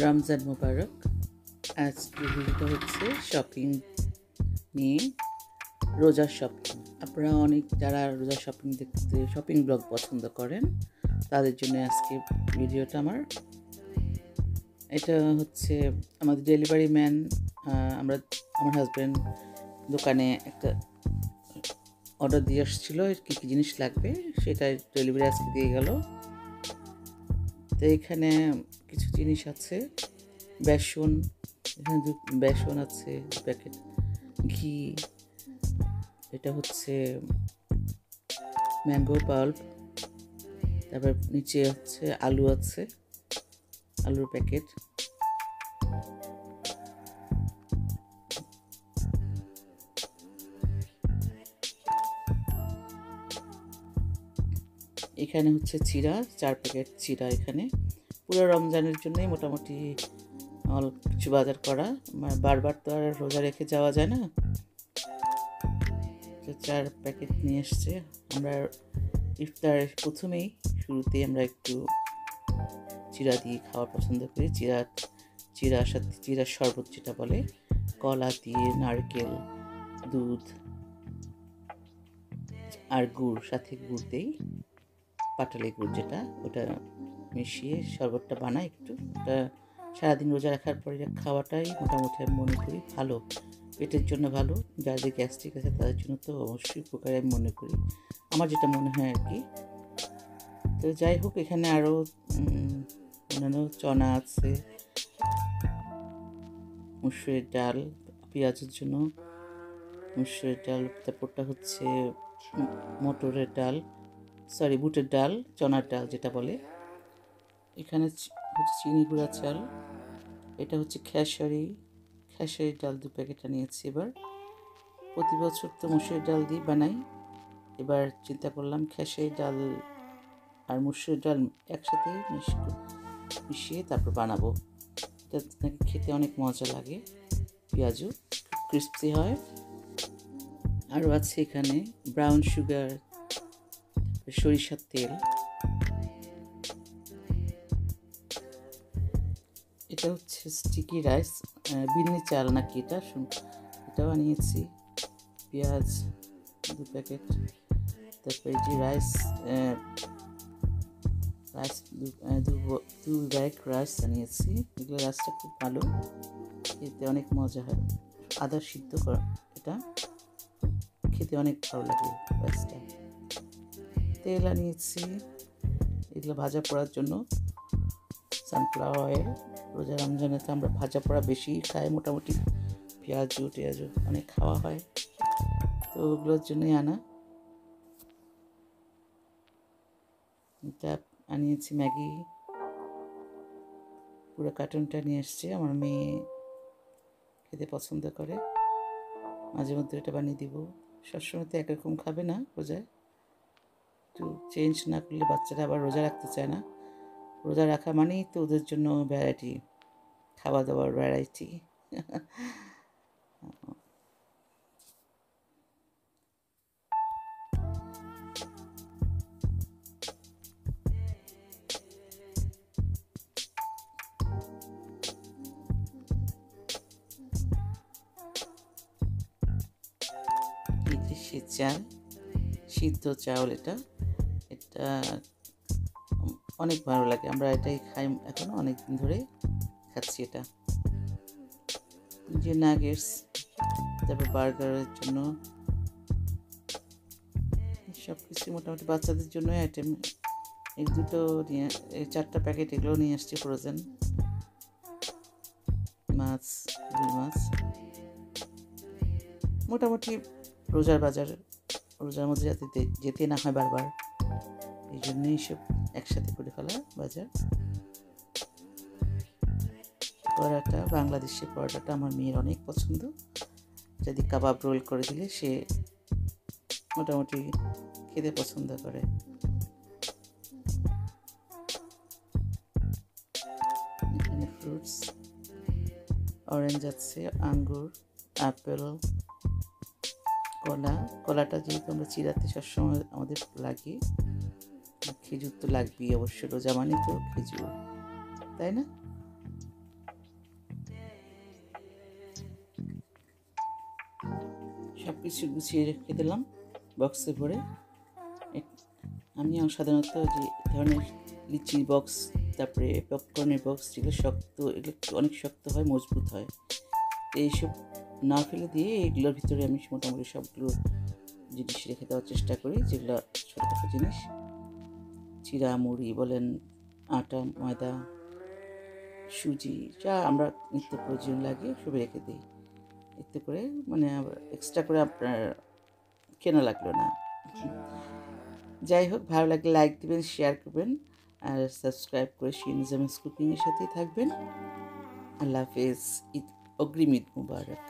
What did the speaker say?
রমজান মোবারক। আজকের ভিডিওটা হচ্ছে শপিং নিয়ে, রোজার শপিং। আপনারা অনেক যারা রোজার শপিং দেখতে শপিং ব্লগ পছন্দ করেন তাদের জন্য আজকে ভিডিওটা এটা হচ্ছে আমাদের ডেলিভারি ম্যান। আমার হাজব্যান্ড দোকানে একটা অর্ডার দিয়ে আসছিল, কী কী জিনিস লাগবে সেটা ডেলিভারি আজকে দিয়ে গেল। তো এখানে কিছু জিনিস আছে, বেসন, এখানে বেসন আছে 2 প্যাকেট, ঘি, এটা হচ্ছে ম্যাঙ্গো পাল্প, তারপর নিচে হচ্ছে আলু আছে, আলুর প্যাকেট, এখানে হচ্ছে চিড়া 4 প্যাকেট চিড়া। এখানে পুরো রমজানের জন্যই মোটামুটি অল্প কিছু বাজার করা, বারবার তো আর রোজা রেখে যাওয়া যায় না। 4 প্যাকেট নিয়ে এসছে। আমরা ইফতার প্রথমেই শুরুতেই আমরা একটু চিড়া দিয়ে খাওয়া পছন্দ করি। চিড়ার সাথে চিড়ার শরবত যেটা বলে, কলা দিয়ে, নারকেল, দুধ আর গুড়, সাথে গুড় দেই, পাটালি গুড় যেটা, ওটা মিশিয়ে শরবতটা বানাই একটু। ওটা সারাদিন রোজা রাখার পরে খাওয়াটাই মোটামুটি আমি মনে করি ভালো, পেটের জন্য ভালো। যাদের গ্যাস্ট্রিক আছে তাদের জন্য তো অবশ্যই উপকারী আমি মনে করি, আমার যেটা মনে হয় আর কি। তো যাই হোক, এখানে আরও অন্যান্য চনা আছে, মুসুরের ডাল, পেঁয়াজের জন্য মুসুরের ডাল, তারপরটা হচ্ছে মটরের ডাল, বুটের ডাল, চনার ডাল যেটা বলে। এখানে হচ্ছে চিনি গুঁড়া চাল, এটা হচ্ছে খেসারির ডাল 2 প্যাকেট নিয়েছি। এবার প্রতি বছর তো মুসুরের ডাল দিয়ে বানাই, এবার চিন্তা করলাম খেসারির ডাল আর মুসুরের ডাল একসাথে মিশিয়ে তারপর বানাবো। এটা নাকি খেতে অনেক মজা লাগে, পেঁয়াজও ক্রিস্পি হয়। আরও আছে এখানে ব্রাউন সুগার, সরিষার তেল, এটা হচ্ছে স্টিকি রাইস, বিরিয়ানি চাল নাকি এটাও আনিয়েছি। পেঁয়াজ 2 প্যাকেট, তারপরে যে রাইস 2 ব্যাগ রাইস আনিয়েছি। এগুলো রাইসটা খুব ভালো, খেতে অনেক মজা হয়, আদা সিদ্ধ করা, এটা খেতে অনেক ভালো লাগে রাইসটা। তেল আনিয়েছি এগুলো ভাজা পোড়ার জন্য, সানফ্লাওয়ার অয়েল। রোজা রমজানে তো আমরা ভাজা পোড়া বেশি খাই, মোটামুটি পেঁয়াজু অনেক খাওয়া হয়, তো ওগুলোর জন্যই আনা। এটা আনিয়েছি ম্যাগি, পুরো কার্টুনটা নিয়ে এসছে। আমার মেয়ে খেতে পছন্দ করে, মাঝে মধ্যে এটা বানিয়ে দিব। সবসময় তো একরকম খাবে না রোজায়, একটু চেঞ্জ না করলে বাচ্চারা আবার রোজা রাখতে চায় না। রোজা রাখা মানেই তো ওদের জন্য ভ্যারাইটি, খাওয়া দাওয়ার ভ্যারাইটি। সিদ্ধ চাউল, এটা অনেক ভালো লাগে, আমরা এটাই খাই এখন অনেক দিন ধরে খাচ্ছি। এটা যে নাগেটস, তারপর বার্গারের জন্য সব কিছু মোটামুটি বাচ্চাদের জন্য আইটেম। এই দুটো নিয়ে 4টা প্যাকেট এগুলো নিয়ে আসছি। ফ্রোজেন মাছ, রুই মাছ, মোটামুটি রোজার বাজার, রোজার মধ্যে যাতে যেতে না হয় বারবার, এই জন্যই সব একসাথে করে ফেলা বাজার। পরোটা, বাংলাদেশি পরোটাটা আমার মেয়ের অনেক পছন্দ, যদি কাবাব রোল করে দিলে সে মোটামুটি খেতে পছন্দ করে। এখানে ফ্রুটস, অরেঞ্জ আছে, আঙ্গুর, আপেল, কলাটা যেহেতু আমরা চিড়াতে সবসময় আমাদের লাগে, খেজুর তো লাগবেই অবশ্য, রোজা মানে তো খেজুর, তাই না? সব কিছু গুছিয়ে রেখে দিলাম বক্সে ভরে। আমি সাধারণত যে ধরনের লিচি বক্স, তারপরে পপকর্নের বক্স, যেগুলো শক্ত, এগুলো অনেক শক্ত হয়, মজবুত হয়, তো এইসব না ফেলে দিয়ে এগুলোর ভিতরে আমি মোটামুটি সবগুলো জিনিস রেখে দেওয়ার চেষ্টা করি, যেগুলো ছোটোখাটো জিনিস, চিড়া মুড়ি বলেন, আটা ময়দা সুজি, যা আমরা নিত্য প্রয়োজন লাগে সব রেখে দিই। এতে করে মানে আবার এক্সট্রা করে আপনার কেনা লাগলো না। যাই হোক, ভালো লাগলে লাইক দেবেন, শেয়ার করবেন, আর সাবস্ক্রাইব করে শিনিজামিস কুকিংয়ের সাথেই থাকবেন। আল্লাহ হাফেজ। ঈদ অগ্রিম ঈদ মুবারক।